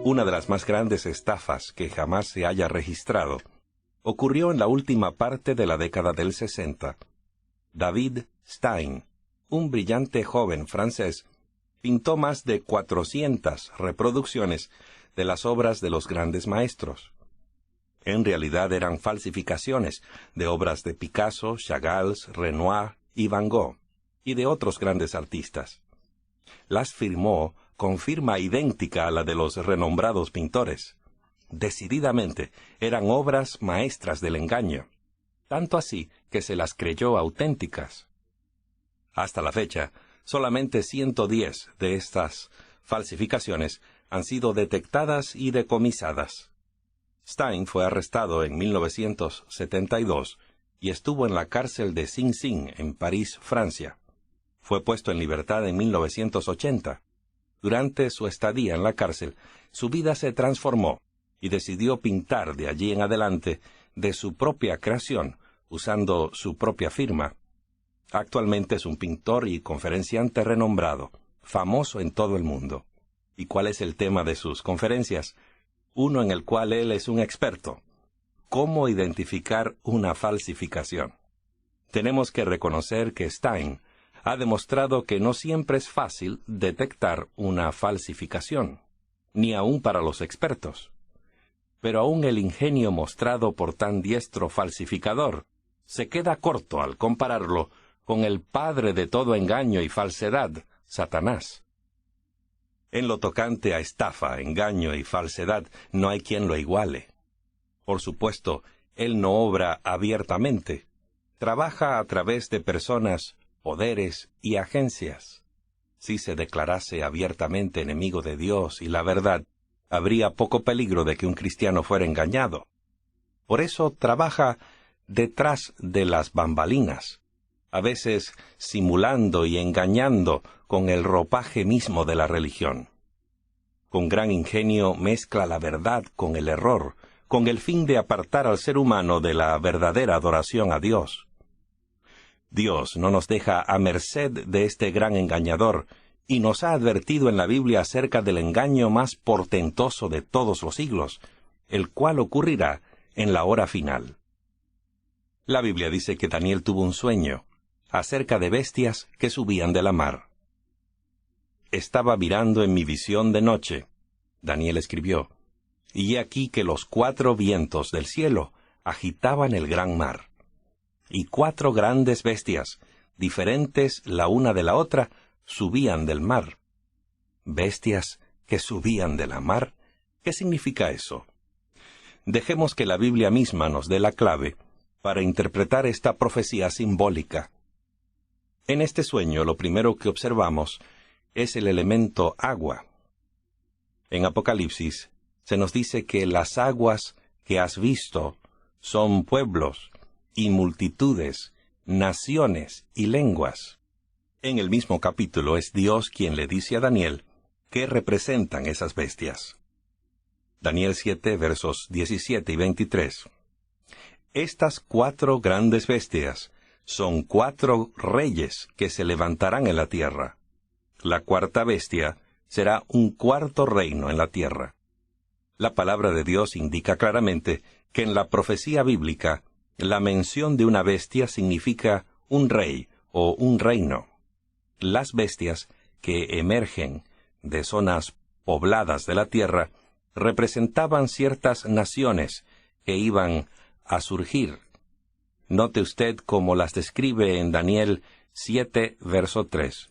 Una de las más grandes estafas que jamás se haya registrado ocurrió en la última parte de la década del 60. David Stein, un brillante joven francés, pintó más de 400 reproducciones de las obras de los grandes maestros. En realidad eran falsificaciones de obras de Picasso, Chagall, Renoir y Van Gogh, y de otros grandes artistas. Las firmó con firma idéntica a la de los renombrados pintores. Decididamente, eran obras maestras del engaño, tanto así que se las creyó auténticas. Hasta la fecha, solamente 110 de estas falsificaciones han sido detectadas y decomisadas. Stein fue arrestado en 1972 y estuvo en la cárcel de Sing Sing, en París, Francia. Fue puesto en libertad en 1980. Durante su estadía en la cárcel, su vida se transformó y decidió pintar de allí en adelante de su propia creación, usando su propia firma. Actualmente es un pintor y conferenciante renombrado, famoso en todo el mundo. ¿Y cuál es el tema de sus conferencias? Uno en el cual él es un experto: cómo identificar una falsificación. Tenemos que reconocer que Stein ha demostrado que no siempre es fácil detectar una falsificación, ni aun para los expertos. Pero aún el ingenio mostrado por tan diestro falsificador se queda corto al compararlo con el padre de todo engaño y falsedad, Satanás. En lo tocante a estafa, engaño y falsedad, no hay quien lo iguale. Por supuesto, él no obra abiertamente. Trabaja a través de personas, poderes y agencias. Si se declarase abiertamente enemigo de Dios y la verdad, habría poco peligro de que un cristiano fuera engañado. Por eso trabaja detrás de las bambalinas, a veces simulando y engañando con el ropaje mismo de la religión. Con gran ingenio mezcla la verdad con el error, con el fin de apartar al ser humano de la verdadera adoración a Dios. Dios no nos deja a merced de este gran engañador, y nos ha advertido en la Biblia acerca del engaño más portentoso de todos los siglos, el cual ocurrirá en la hora final. La Biblia dice que Daniel tuvo un sueño acerca de bestias que subían de la mar. Estaba mirando en mi visión de noche, Daniel escribió, y he aquí que los 4 vientos del cielo agitaban el gran mar. Y 4 grandes bestias, diferentes la una de la otra, subían del mar. ¿Bestias que subían de la mar? ¿Qué significa eso? Dejemos que la Biblia misma nos dé la clave para interpretar esta profecía simbólica. En este sueño, lo primero que observamos es el elemento agua. En Apocalipsis se nos dice que las aguas que has visto son pueblos y multitudes, naciones y lenguas. En el mismo capítulo es Dios quien le dice a Daniel qué representan esas bestias. Daniel 7, versos 17 y 23. Estas 4 grandes bestias son 4 reyes que se levantarán en la tierra. La 4ª bestia será un 4º reino en la tierra. La palabra de Dios indica claramente que en la profecía bíblica la mención de una bestia significa un rey o un reino. Las bestias que emergen de zonas pobladas de la tierra representaban ciertas naciones que iban a surgir. Note usted cómo las describe en Daniel 7, verso 3.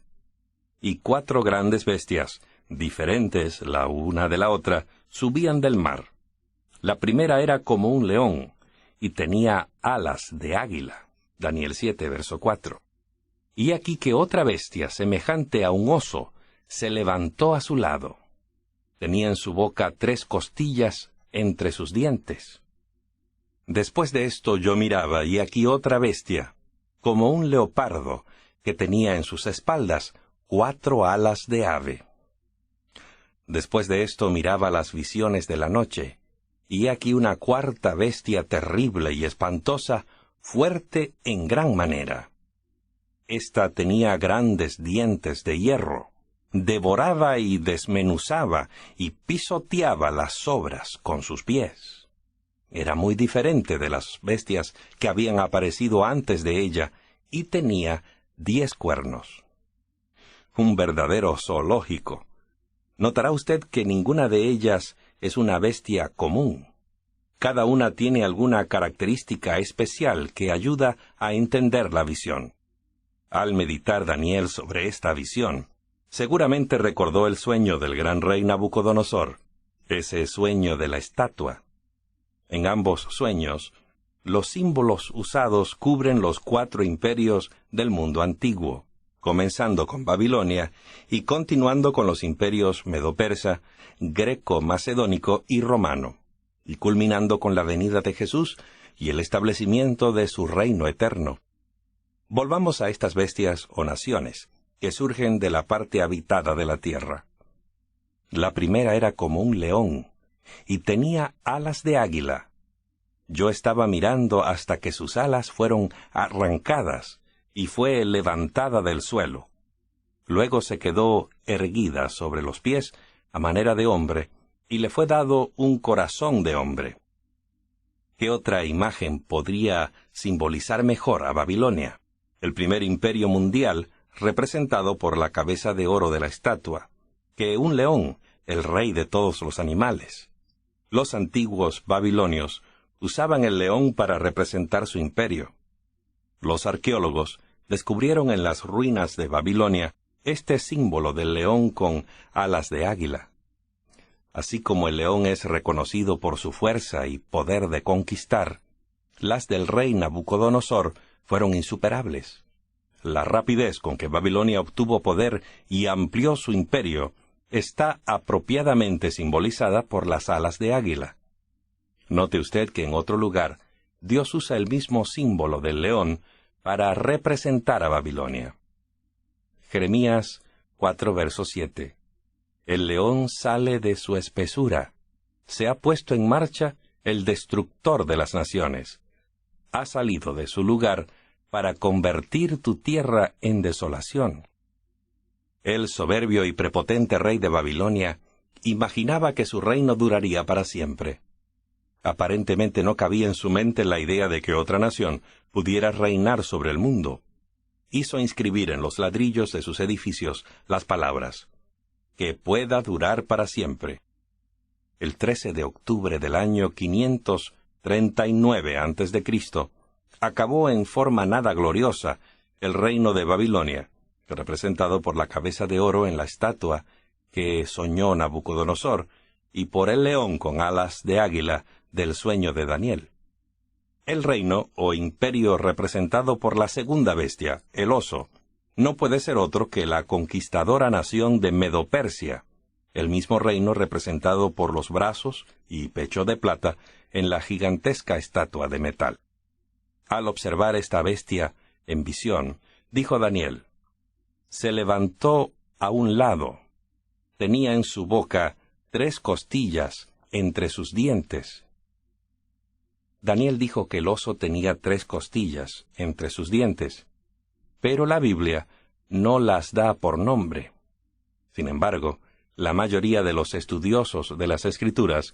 Y 4 grandes bestias, diferentes la una de la otra, subían del mar. La primera era como un león, y tenía alas de águila. Daniel 7, verso 4. Y aquí que otra bestia, semejante a un oso, se levantó a su lado. Tenía en su boca 3 costillas entre sus dientes. Después de esto yo miraba, y aquí otra bestia, como un leopardo, que tenía en sus espaldas 4 alas de ave. Después de esto miraba las visiones de la noche, y aquí una 4ª bestia terrible y espantosa, fuerte en gran manera. Esta tenía grandes dientes de hierro, devoraba y desmenuzaba y pisoteaba las sobras con sus pies. Era muy diferente de las bestias que habían aparecido antes de ella y tenía 10 cuernos. Un verdadero zoológico. Notará usted que ninguna de ellas es una bestia común. Cada una tiene alguna característica especial que ayuda a entender la visión. Al meditar Daniel sobre esta visión, seguramente recordó el sueño del gran rey Nabucodonosor, ese sueño de la estatua. En ambos sueños, los símbolos usados cubren los 4 imperios del mundo antiguo, comenzando con Babilonia y continuando con los imperios medo-persa, greco-macedónico y romano, y culminando con la venida de Jesús y el establecimiento de su reino eterno. Volvamos a estas bestias o naciones, que surgen de la parte habitada de la tierra. La primera era como un león, y tenía alas de águila. Yo estaba mirando hasta que sus alas fueron arrancadas, y fue levantada del suelo. Luego se quedó erguida sobre los pies, a manera de hombre, y le fue dado un corazón de hombre. ¿Qué otra imagen podría simbolizar mejor a Babilonia? El primer imperio mundial, representado por la cabeza de oro de la estatua, que un león, el rey de todos los animales. Los antiguos babilonios usaban el león para representar su imperio. Los arqueólogos descubrieron en las ruinas de Babilonia este símbolo del león con alas de águila. Así como el león es reconocido por su fuerza y poder de conquistar, las del rey Nabucodonosor fueron insuperables. La rapidez con que Babilonia obtuvo poder y amplió su imperio está apropiadamente simbolizada por las alas de águila. Note usted que en otro lugar, Dios usa el mismo símbolo del león para representar a Babilonia. Jeremías 4, verso 7. El león sale de su espesura. Se ha puesto en marcha el destructor de las naciones. Ha salido de su lugar para convertir tu tierra en desolación. El soberbio y prepotente rey de Babilonia imaginaba que su reino duraría para siempre. Aparentemente no cabía en su mente la idea de que otra nación pudiera reinar sobre el mundo. Hizo inscribir en los ladrillos de sus edificios las palabras, que pueda durar para siempre. El 13 de octubre del año 539 a.C., acabó en forma nada gloriosa el reino de Babilonia, representado por la cabeza de oro en la estatua que soñó Nabucodonosor y por el león con alas de águila del sueño de Daniel. El reino o imperio representado por la segunda bestia, el oso, no puede ser otro que la conquistadora nación de Medo-Persia, el mismo reino representado por los brazos y pecho de plata en la gigantesca estatua de metal. Al observar esta bestia en visión, dijo Daniel, se levantó a un lado. Tenía en su boca 3 costillas entre sus dientes. Daniel dijo que el oso tenía 3 costillas entre sus dientes, pero la Biblia no las da por nombre. Sin embargo, la mayoría de los estudiosos de las Escrituras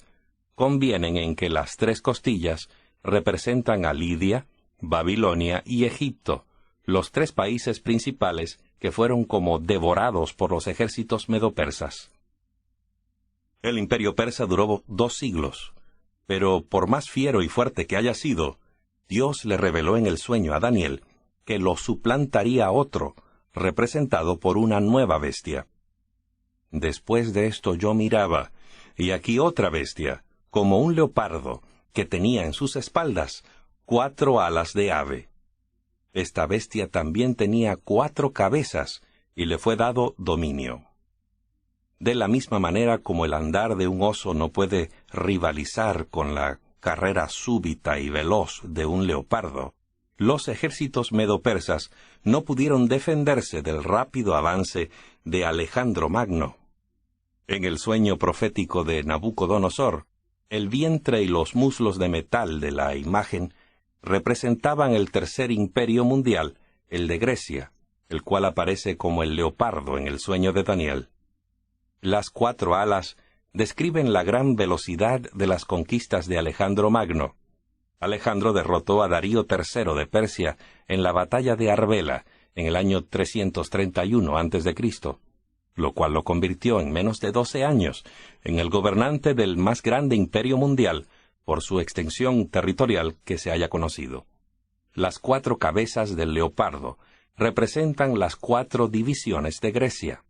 convienen en que las 3 costillas representan a Lidia, Babilonia y Egipto, los 3 países principales que fueron como devorados por los ejércitos medo-persas. El imperio persa duró 2 siglos, pero por más fiero y fuerte que haya sido, Dios le reveló en el sueño a Daniel que lo suplantaría otro, representado por una nueva bestia. Después de esto yo miraba, y aquí otra bestia, como un leopardo, que tenía en sus espaldas 4 alas de ave. Esta bestia también tenía 4 cabezas, y le fue dado dominio. De la misma manera como el andar de un oso no puede rivalizar con la carrera súbita y veloz de un leopardo, los ejércitos medo-persas no pudieron defenderse del rápido avance de Alejandro Magno. En el sueño profético de Nabucodonosor, el vientre y los muslos de metal de la imagen representaban el tercer imperio mundial, el de Grecia, el cual aparece como el leopardo en el sueño de Daniel. Las 4 alas describen la gran velocidad de las conquistas de Alejandro Magno. Alejandro derrotó a Darío III de Persia en la batalla de Arbela en el año 331 a.C., lo cual lo convirtió en menos de 12 años en el gobernante del más grande imperio mundial por su extensión territorial que se haya conocido. Las 4 cabezas del leopardo representan las 4 divisiones de Grecia.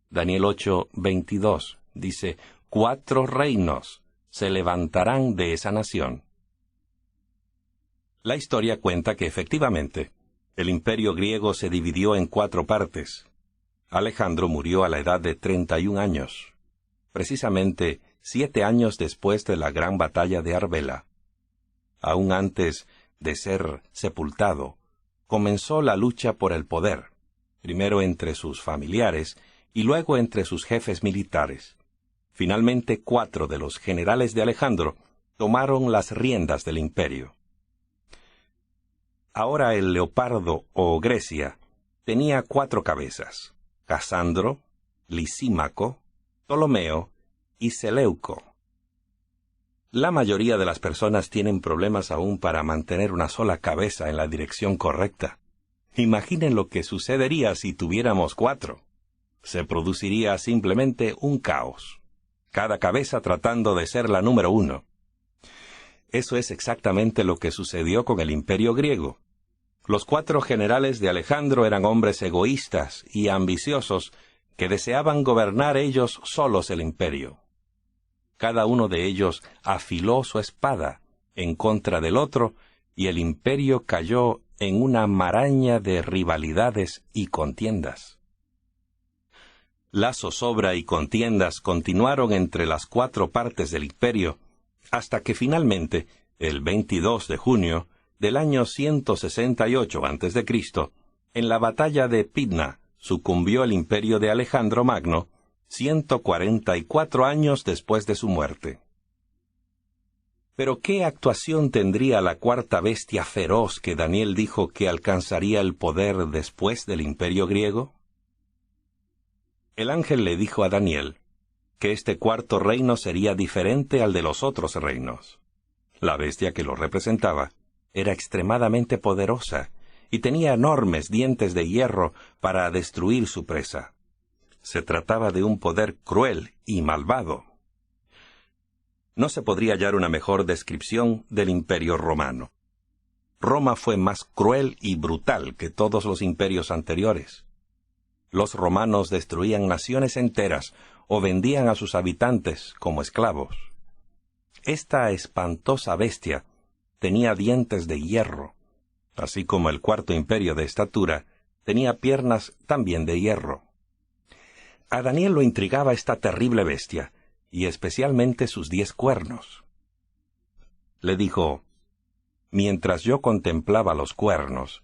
Daniel 8:22 dice: 4 reinos se levantarán de esa nación. La historia cuenta que efectivamente el imperio griego se dividió en 4 partes. Alejandro murió a la edad de 31 años, precisamente 7 años después de la gran batalla de Arbela. Aún antes de ser sepultado, comenzó la lucha por el poder, primero entre sus familiares y luego entre sus jefes militares. Finalmente 4 de los generales de Alejandro tomaron las riendas del imperio. Ahora el leopardo o Grecia tenía 4 cabezas: Casandro, Lisímaco, Ptolomeo y Seleuco. La mayoría de las personas tienen problemas aún para mantener una sola cabeza en la dirección correcta. Imaginen lo que sucedería si tuviéramos 4. Se produciría simplemente un caos, cada cabeza tratando de ser la número 1. Eso es exactamente lo que sucedió con el imperio griego. Los 4 generales de Alejandro eran hombres egoístas y ambiciosos que deseaban gobernar ellos solos el imperio. Cada uno de ellos afiló su espada en contra del otro y el imperio cayó en una maraña de rivalidades y contiendas. La zozobra y contiendas continuaron entre las 4 partes del imperio hasta que finalmente, el 22 de junio del año 168 a.C., en la batalla de Pydna, sucumbió el imperio de Alejandro Magno 144 años después de su muerte. Pero ¿qué actuación tendría la 4ª bestia feroz que Daniel dijo que alcanzaría el poder después del imperio griego? El ángel le dijo a Daniel que este 4º reino sería diferente al de los otros reinos. La bestia que lo representaba era extremadamente poderosa y tenía enormes dientes de hierro para destruir su presa. Se trataba de un poder cruel y malvado. No se podría hallar una mejor descripción del imperio romano. Roma fue más cruel y brutal que todos los imperios anteriores. Los romanos destruían naciones enteras o vendían a sus habitantes como esclavos. Esta espantosa bestia tenía dientes de hierro, así como el 4º imperio de estatura tenía piernas también de hierro. A Daniel lo intrigaba esta terrible bestia, y especialmente sus 10 cuernos. Le dijo: mientras yo contemplaba los cuernos,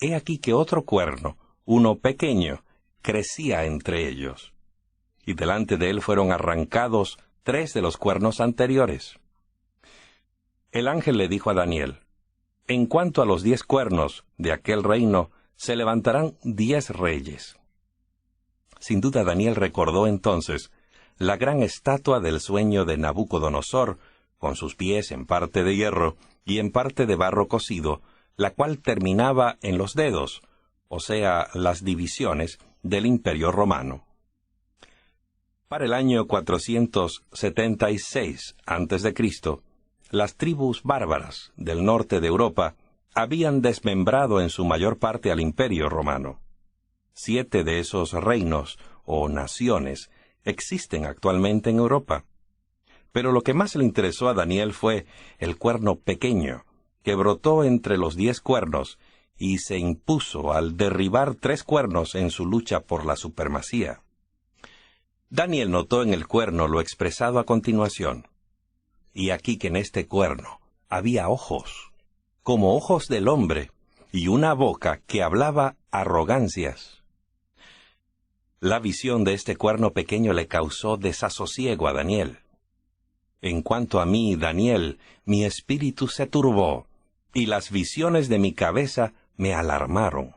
he aquí que otro cuerno, uno pequeño, crecía entre ellos, y delante de él fueron arrancados 3 de los cuernos anteriores. El ángel le dijo a Daniel: en cuanto a los 10 cuernos de aquel reino, se levantarán 10 reyes. Sin duda Daniel recordó entonces la gran estatua del sueño de Nabucodonosor, con sus pies en parte de hierro y en parte de barro cocido, la cual terminaba en los dedos, o sea, las divisiones del imperio romano. Para el año 476 a.C., las tribus bárbaras del norte de Europa habían desmembrado en su mayor parte al imperio romano. 7 de esos reinos o naciones existen actualmente en Europa. Pero lo que más le interesó a Daniel fue el cuerno pequeño, que brotó entre los 10 cuernos y se impuso al derribar 3 cuernos en su lucha por la supremacía. Daniel notó en el cuerno lo expresado a continuación. Y aquí que en este cuerno había ojos, como ojos del hombre, y una boca que hablaba arrogancias. La visión de este cuerno pequeño le causó desasosiego a Daniel. En cuanto a mí, Daniel, mi espíritu se turbó, y las visiones de mi cabeza me alarmaron.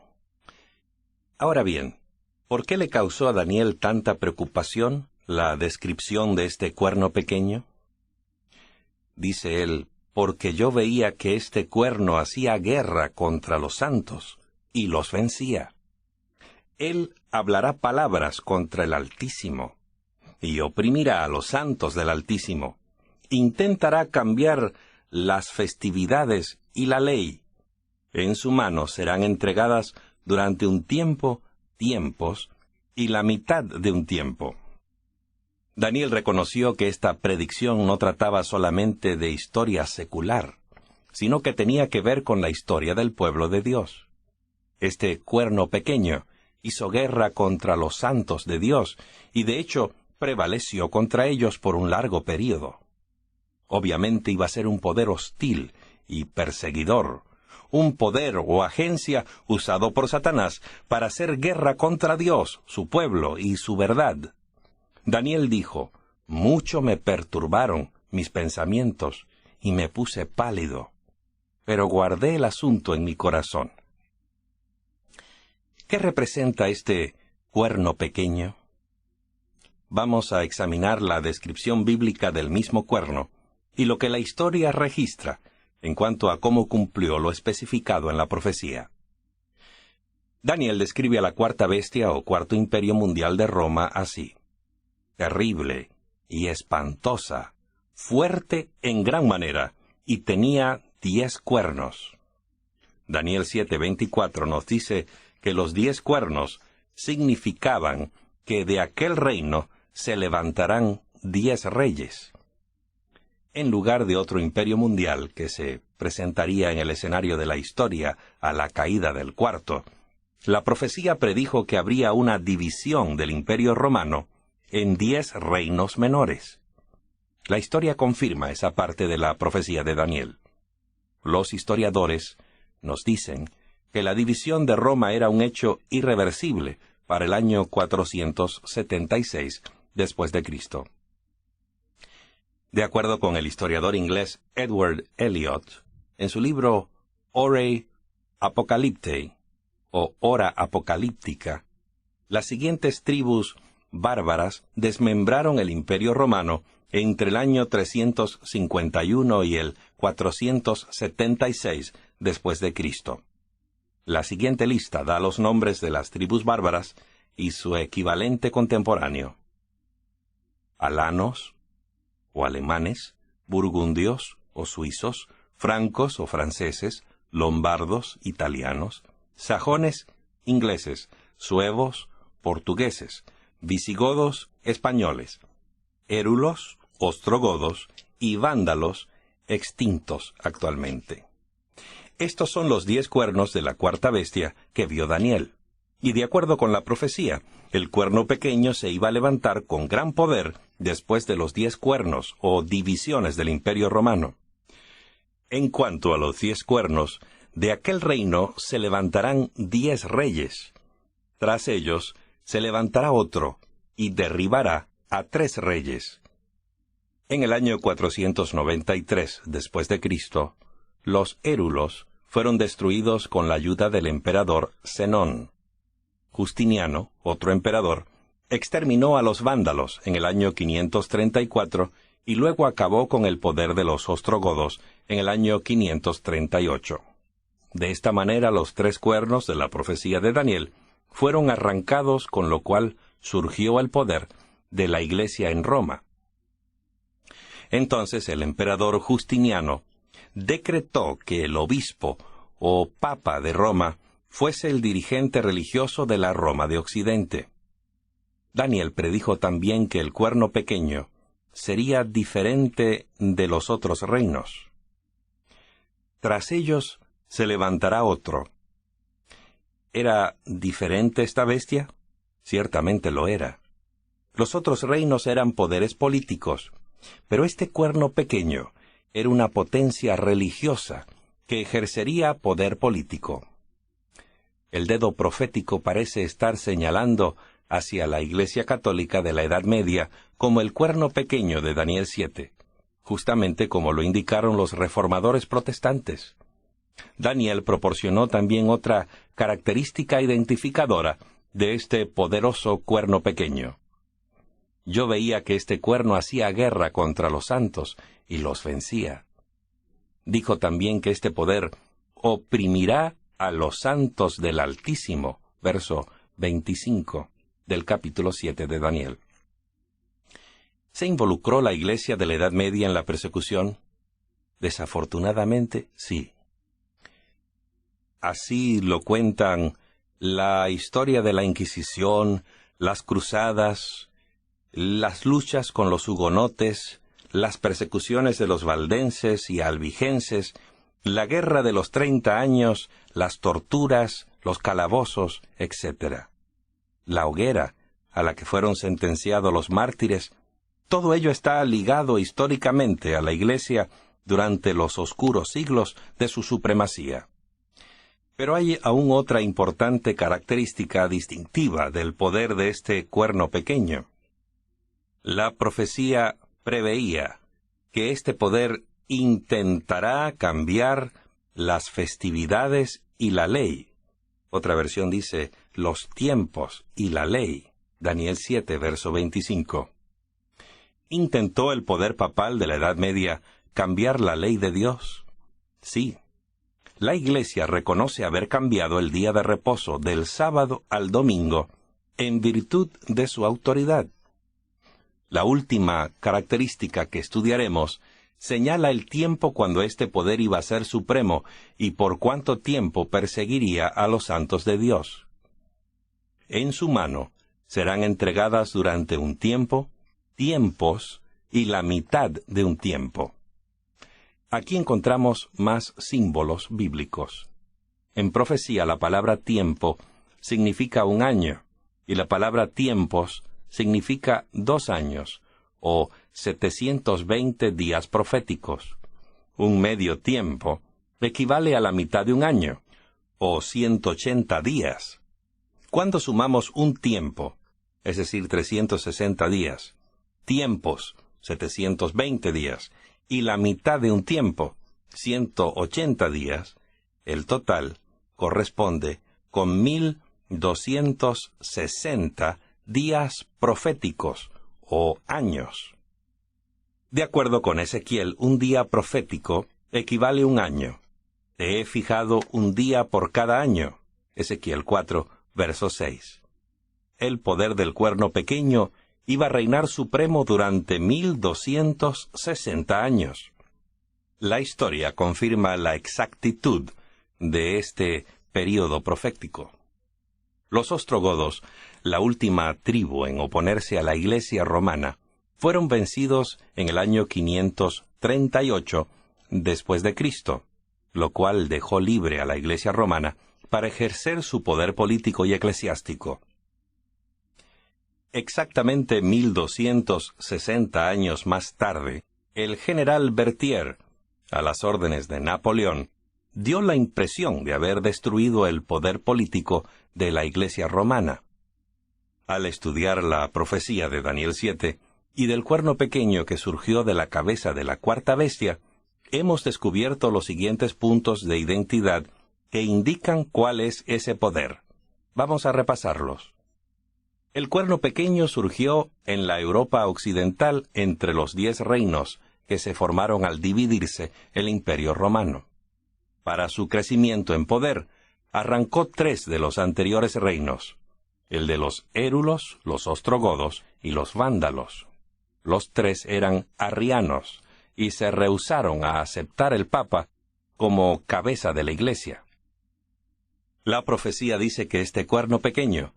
Ahora bien, ¿Por qué le causó a Daniel tanta preocupación la descripción de este cuerno pequeño? Dice él, porque yo veía que este cuerno hacía guerra contra los santos y los vencía. Él hablará palabras contra el Altísimo y oprimirá a los santos del Altísimo. Intentará cambiar las festividades y la ley. En su mano serán entregadas durante un tiempo, tiempos y la mitad de un tiempo. Daniel reconoció que esta predicción no trataba solamente de historia secular, sino que tenía que ver con la historia del pueblo de Dios. Este cuerno pequeño hizo guerra contra los santos de Dios y de hecho prevaleció contra ellos por un largo período. Obviamente iba a ser un poder hostil y perseguidor, un poder o agencia usado por Satanás para hacer guerra contra Dios, su pueblo y su verdad. Daniel dijo, mucho me perturbaron mis pensamientos y me puse pálido, pero guardé el asunto en mi corazón. ¿Qué representa este cuerno pequeño? Vamos a examinar la descripción bíblica del mismo cuerno y lo que la historia registra en cuanto a cómo cumplió lo especificado en la profecía. Daniel describe a la cuarta bestia o cuarto imperio mundial de Roma así: terrible y espantosa, fuerte en gran manera, y tenía 10 cuernos. Daniel 7:24 nos dice que los 10 cuernos significaban que de aquel reino se levantarán 10 reyes. En lugar de otro imperio mundial que se presentaría en el escenario de la historia a la caída del cuarto, la profecía predijo que habría una división del imperio romano en 10 reinos menores. La historia confirma esa parte de la profecía de Daniel. Los historiadores nos dicen que la división de Roma era un hecho irreversible para el año 476 después de Cristo. De acuerdo con el historiador inglés Edward Elliot, en su libro Horae Apocalyptae, o Hora Apocalíptica, las siguientes tribus bárbaras desmembraron el imperio romano entre el año 351 y el 476 después de Cristo. La siguiente lista da los nombres de las tribus bárbaras y su equivalente contemporáneo: alanos o alemanes, burgundios o suizos, francos o franceses, lombardos, italianos, sajones, ingleses, suevos, portugueses, visigodos, españoles, érulos, ostrogodos y vándalos, extintos actualmente. Estos son los 10 cuernos de la cuarta bestia que vio Daniel. Y de acuerdo con la profecía, el cuerno pequeño se iba a levantar con gran poder después de los 10 cuernos o divisiones del imperio romano. En cuanto a los 10 cuernos, de aquel reino se levantarán 10 reyes. Tras ellos se levantará otro y derribará a 3 reyes. En el año 493 después de Cristo, los érulos fueron destruidos con la ayuda del emperador Zenón. Justiniano, otro emperador, exterminó a los vándalos en el año 534 y luego acabó con el poder de los ostrogodos en el año 538. De esta manera los 3 cuernos de la profecía de Daniel fueron arrancados, con lo cual surgió el poder de la Iglesia en Roma. Entonces el emperador Justiniano decretó que el obispo o papa de Roma fuese el dirigente religioso de la Roma de Occidente. Daniel predijo también que el cuerno pequeño sería diferente de los otros reinos. Tras ellos se levantará otro. ¿Era diferente esta bestia? Ciertamente lo era. Los otros reinos eran poderes políticos, pero este cuerno pequeño era una potencia religiosa que ejercería poder político. El dedo profético parece estar señalando hacia la Iglesia Católica de la Edad Media como el cuerno pequeño de Daniel 7, justamente como lo indicaron los reformadores protestantes. Daniel proporcionó también otra característica identificadora de este poderoso cuerno pequeño. Yo veía que este cuerno hacía guerra contra los santos y los vencía. Dijo también que este poder oprimirá a los santos del Altísimo, verso 25 del capítulo 7 de Daniel. ¿Se involucró la Iglesia de la Edad Media en la persecución? Desafortunadamente, sí. Así lo cuentan la historia de la Inquisición, las cruzadas, las luchas con los hugonotes, las persecuciones de los valdenses y albigenses, la guerra de los 30 años, las torturas, los calabozos, etc. La hoguera a la que fueron sentenciados los mártires, todo ello está ligado históricamente a la Iglesia durante los oscuros siglos de su supremacía. Pero hay aún otra importante característica distintiva del poder de este cuerno pequeño. La profecía preveía que este poder intentará cambiar las festividades y la ley. Otra versión dice, los tiempos y la ley. Daniel 7, verso 25. ¿Intentó el poder papal de la Edad Media cambiar la ley de Dios? Sí. La Iglesia reconoce haber cambiado el día de reposo del sábado al domingo en virtud de su autoridad. La última característica que estudiaremos señala el tiempo cuando este poder iba a ser supremo y por cuánto tiempo perseguiría a los santos de Dios. En su mano serán entregadas durante un tiempo, tiempos y la mitad de un tiempo. Aquí encontramos más símbolos bíblicos. En profecía la palabra tiempo significa un año y la palabra tiempos significa 2 años o 720 días proféticos. Un medio tiempo equivale a la mitad de un año o 180 días. Cuando sumamos un tiempo, es decir, 360 días, tiempos, 720 días, y la mitad de un tiempo, 180 días, el total corresponde con 1260 días proféticos o años. De acuerdo con Ezequiel, un día profético equivale a un año. Te he fijado un día por cada año. Ezequiel 4, verso 6. El poder del cuerno pequeño iba a reinar supremo durante 1260 años. La historia confirma la exactitud de este período profético. Los ostrogodos, la última tribu en oponerse a la Iglesia romana, fueron vencidos en el año 538 después de Cristo, lo cual dejó libre a la Iglesia romana para ejercer su poder político y eclesiástico. Exactamente 1260 años más tarde, el general Berthier, a las órdenes de Napoleón, dio la impresión de haber destruido el poder político de la Iglesia romana. Al estudiar la profecía de Daniel 7 y del cuerno pequeño que surgió de la cabeza de la cuarta bestia, hemos descubierto los siguientes puntos de identidad que indican cuál es ese poder. Vamos a repasarlos. El cuerno pequeño surgió en la Europa occidental entre los 10 reinos que se formaron al dividirse el Imperio Romano. Para su crecimiento en poder, arrancó 3 de los anteriores reinos, el de los érulos, los ostrogodos y los vándalos. Los 3 eran arrianos y se rehusaron a aceptar el Papa como cabeza de la Iglesia. La profecía dice que este cuerno pequeño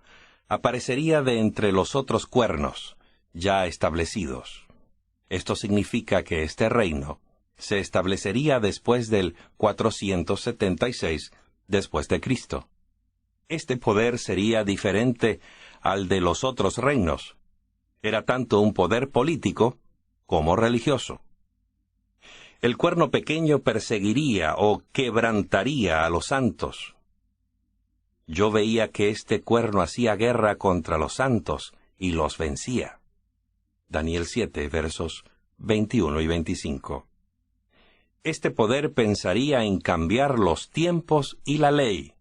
aparecería de entre los otros cuernos ya establecidos. Esto significa que este reino se establecería después del 476 después de Cristo. Este poder sería diferente al de los otros reinos. Era tanto un poder político como religioso. El cuerno pequeño perseguiría o quebrantaría a los santos. Yo veía que este cuerno hacía guerra contra los santos y los vencía. Daniel 7, versos 21 y 25. Este poder pensaría en cambiar los tiempos y la ley.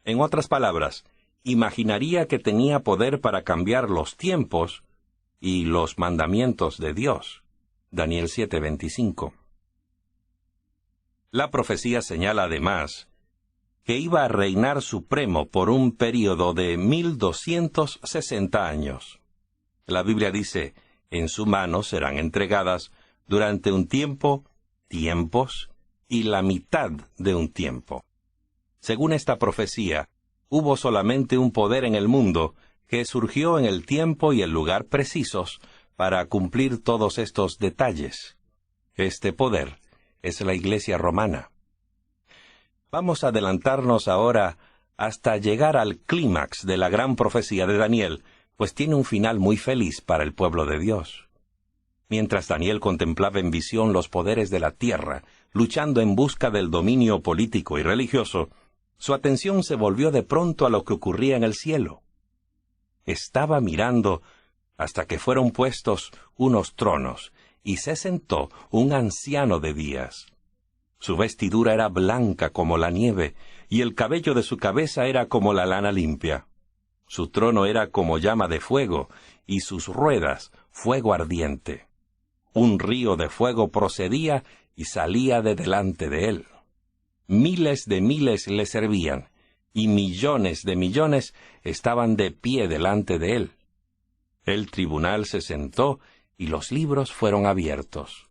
En otras palabras, imaginaría que tenía poder para cambiar los tiempos y los mandamientos de Dios. Daniel 7:25. La profecía señala además que iba a reinar supremo por un período de 1260 años. La Biblia dice, en su mano serán entregadas durante un tiempo, tiempos y la mitad de un tiempo. Según esta profecía, hubo solamente un poder en el mundo que surgió en el tiempo y el lugar precisos para cumplir todos estos detalles. Este poder es la Iglesia romana. Vamos a adelantarnos ahora hasta llegar al clímax de la gran profecía de Daniel, pues tiene un final muy feliz para el pueblo de Dios. Mientras Daniel contemplaba en visión los poderes de la tierra, luchando en busca del dominio político y religioso, su atención se volvió de pronto a lo que ocurría en el cielo. Estaba mirando hasta que fueron puestos unos tronos, y se sentó un anciano de días. Su vestidura era blanca como la nieve, y el cabello de su cabeza era como la lana limpia. Su trono era como llama de fuego, y sus ruedas fuego ardiente. Un río de fuego procedía y salía de delante de él. Miles de miles le servían, y millones de millones estaban de pie delante de él. El tribunal se sentó, y los libros fueron abiertos.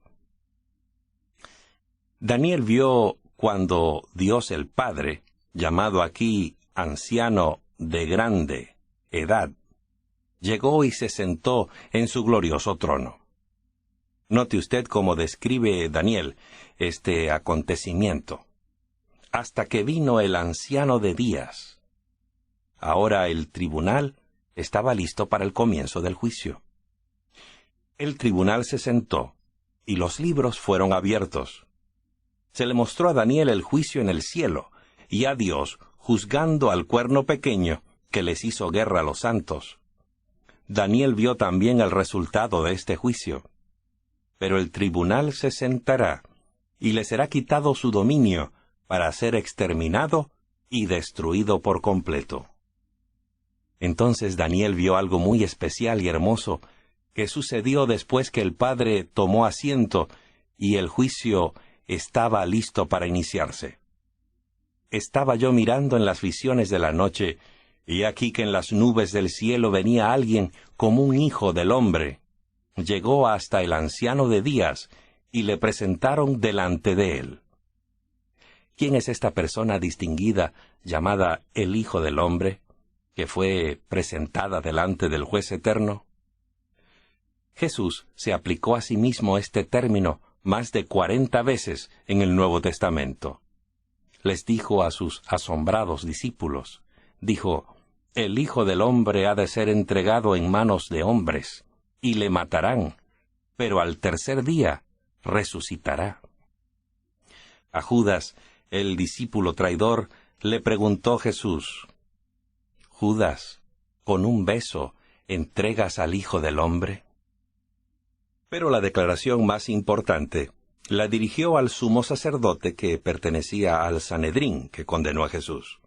Daniel vio cuando Dios el Padre, llamado aquí anciano de grande edad, llegó y se sentó en su glorioso trono. Note usted cómo describe Daniel este acontecimiento. Hasta que vino el anciano de días. Ahora el tribunal estaba listo para el comienzo del juicio. El tribunal se sentó, y los libros fueron abiertos. Se le mostró a Daniel el juicio en el cielo, y a Dios juzgando al cuerno pequeño que les hizo guerra a los santos. Daniel vio también el resultado de este juicio. Pero el tribunal se sentará, y le será quitado su dominio para ser exterminado y destruido por completo. Entonces Daniel vio algo muy especial y hermoso que sucedió después que el Padre tomó asiento y el juicio estaba listo para iniciarse. Estaba yo mirando en las visiones de la noche, y aquí que en las nubes del cielo venía alguien como un hijo del hombre. Llegó hasta el anciano de días, y le presentaron delante de él. ¿Quién es esta persona distinguida llamada el Hijo del Hombre, que fue presentada delante del juez eterno? Jesús se aplicó a sí mismo este término más de 40 veces en el Nuevo Testamento. Les dijo a sus asombrados discípulos, dijo, «El Hijo del Hombre ha de ser entregado en manos de hombres, y le matarán, pero al tercer día resucitará». A Judas, el discípulo traidor, le preguntó Jesús, «Judas, ¿con un beso entregas al Hijo del Hombre?» Pero la declaración más importante la dirigió al sumo sacerdote que pertenecía al Sanedrín que condenó a Jesús.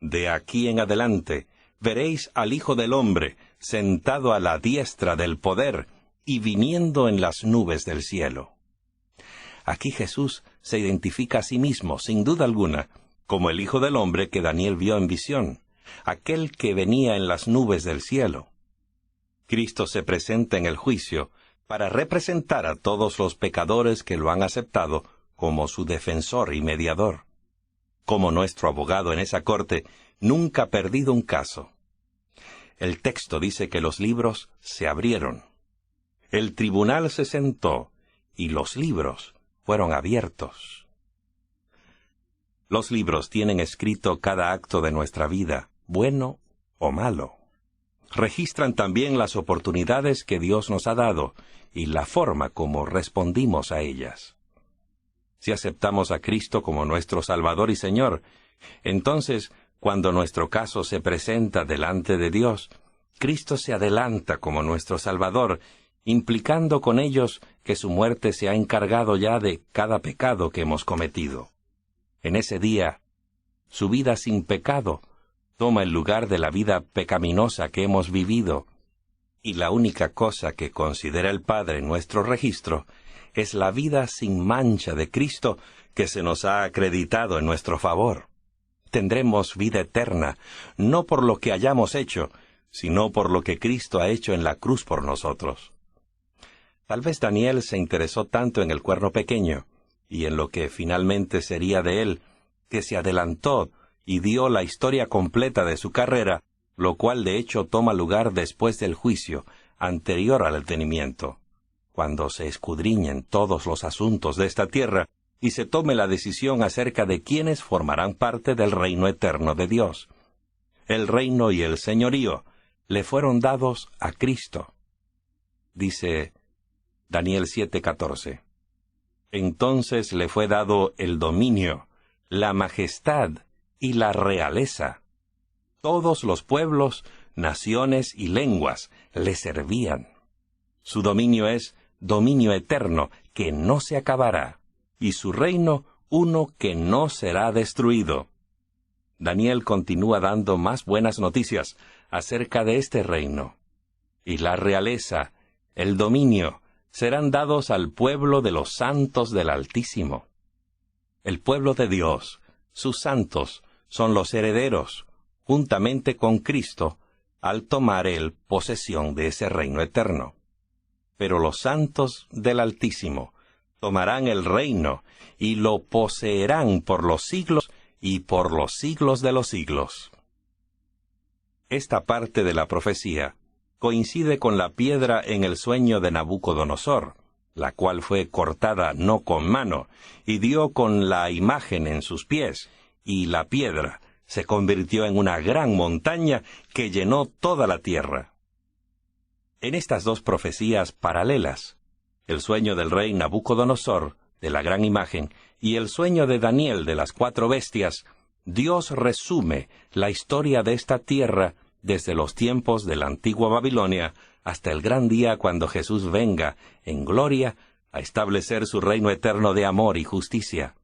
«De aquí en adelante veréis al Hijo del Hombre sentado a la diestra del poder y viniendo en las nubes del cielo». Aquí Jesús se identifica a sí mismo, sin duda alguna, como el Hijo del Hombre que Daniel vio en visión, aquel que venía en las nubes del cielo. Cristo se presenta en el juicio para representar a todos los pecadores que lo han aceptado como su defensor y mediador. Como nuestro abogado en esa corte, nunca ha perdido un caso. El texto dice que los libros se abrieron. El tribunal se sentó y los libros fueron abiertos. Los libros tienen escrito cada acto de nuestra vida, bueno o malo. Registran también las oportunidades que Dios nos ha dado y la forma como respondimos a ellas. Si aceptamos a Cristo como nuestro Salvador y Señor, entonces, cuando nuestro caso se presenta delante de Dios, Cristo se adelanta como nuestro Salvador, implicando con ellos que su muerte se ha encargado ya de cada pecado que hemos cometido. En ese día, su vida sin pecado toma el lugar de la vida pecaminosa que hemos vivido, y la única cosa que considera el Padre en nuestro registro es la vida sin mancha de Cristo que se nos ha acreditado en nuestro favor. Tendremos vida eterna, no por lo que hayamos hecho, sino por lo que Cristo ha hecho en la cruz por nosotros. Tal vez Daniel se interesó tanto en el cuerno pequeño, y en lo que finalmente sería de él, que se adelantó y dio la historia completa de su carrera, lo cual de hecho toma lugar después del juicio, anterior al detenimiento, cuando se escudriñen todos los asuntos de esta tierra y se tome la decisión acerca de quiénes formarán parte del reino eterno de Dios. El reino y el señorío le fueron dados a Cristo. Dice Daniel 7:14. Entonces le fue dado el dominio, la majestad y la realeza. Todos los pueblos, naciones y lenguas le servían. Su dominio es dominio eterno, que no se acabará, y su reino uno que no será destruido. Daniel continúa dando más buenas noticias acerca de este reino. Y la realeza, el dominio, serán dados al pueblo de los santos del Altísimo. El pueblo de Dios, sus santos, son los herederos, juntamente con Cristo, al tomar él posesión de ese reino eterno. Pero los santos del Altísimo tomarán el reino y lo poseerán por los siglos y por los siglos de los siglos. Esta parte de la profecía coincide con la piedra en el sueño de Nabucodonosor, la cual fue cortada no con mano, y dio con la imagen en sus pies, y la piedra se convirtió en una gran montaña que llenó toda la tierra. En estas dos profecías paralelas, el sueño del rey Nabucodonosor, de la gran imagen, y el sueño de Daniel de las 4 bestias, Dios resume la historia de esta tierra desde los tiempos de la antigua Babilonia hasta el gran día cuando Jesús venga en gloria a establecer su reino eterno de amor y justicia.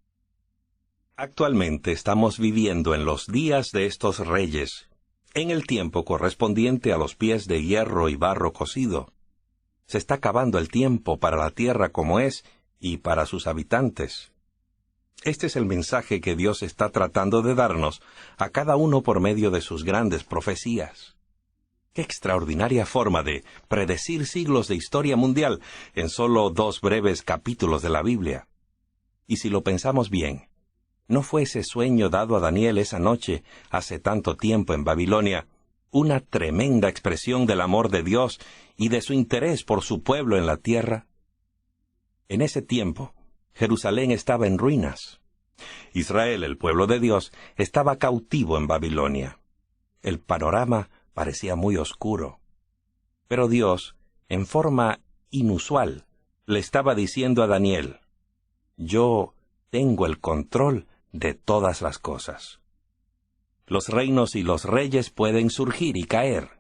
Actualmente estamos viviendo en los días de estos reyes, en el tiempo correspondiente a los pies de hierro y barro cocido. Se está acabando el tiempo para la tierra como es y para sus habitantes. Este es el mensaje que Dios está tratando de darnos a cada uno por medio de sus grandes profecías. ¡Qué extraordinaria forma de predecir siglos de historia mundial en solo 2 breves capítulos de la Biblia! Y si lo pensamos bien, ¿no fue ese sueño dado a Daniel esa noche, hace tanto tiempo en Babilonia, una tremenda expresión del amor de Dios y de su interés por su pueblo en la tierra? En ese tiempo, Jerusalén estaba en ruinas. Israel, el pueblo de Dios, estaba cautivo en Babilonia. El panorama parecía muy oscuro. Pero Dios, en forma inusual, le estaba diciendo a Daniel: yo tengo el control de todas las cosas. Los reinos y los reyes pueden surgir y caer.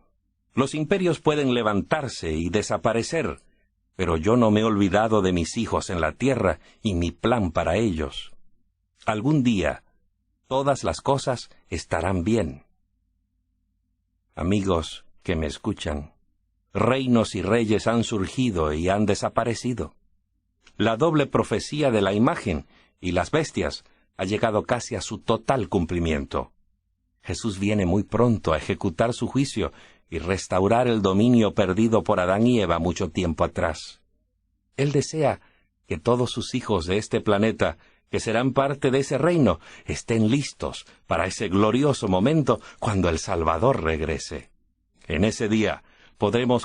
Los imperios pueden levantarse y desaparecer, pero yo no me he olvidado de mis hijos en la tierra y mi plan para ellos. Algún día, todas las cosas estarán bien. Amigos que me escuchan, reinos y reyes han surgido y han desaparecido. La doble profecía de la imagen y las bestias ha llegado casi a su total cumplimiento. Jesús viene muy pronto a ejecutar su juicio y restaurar el dominio perdido por Adán y Eva mucho tiempo atrás. Él desea que todos sus hijos de este planeta, que serán parte de ese reino, estén listos para ese glorioso momento cuando el Salvador regrese. En ese día podremos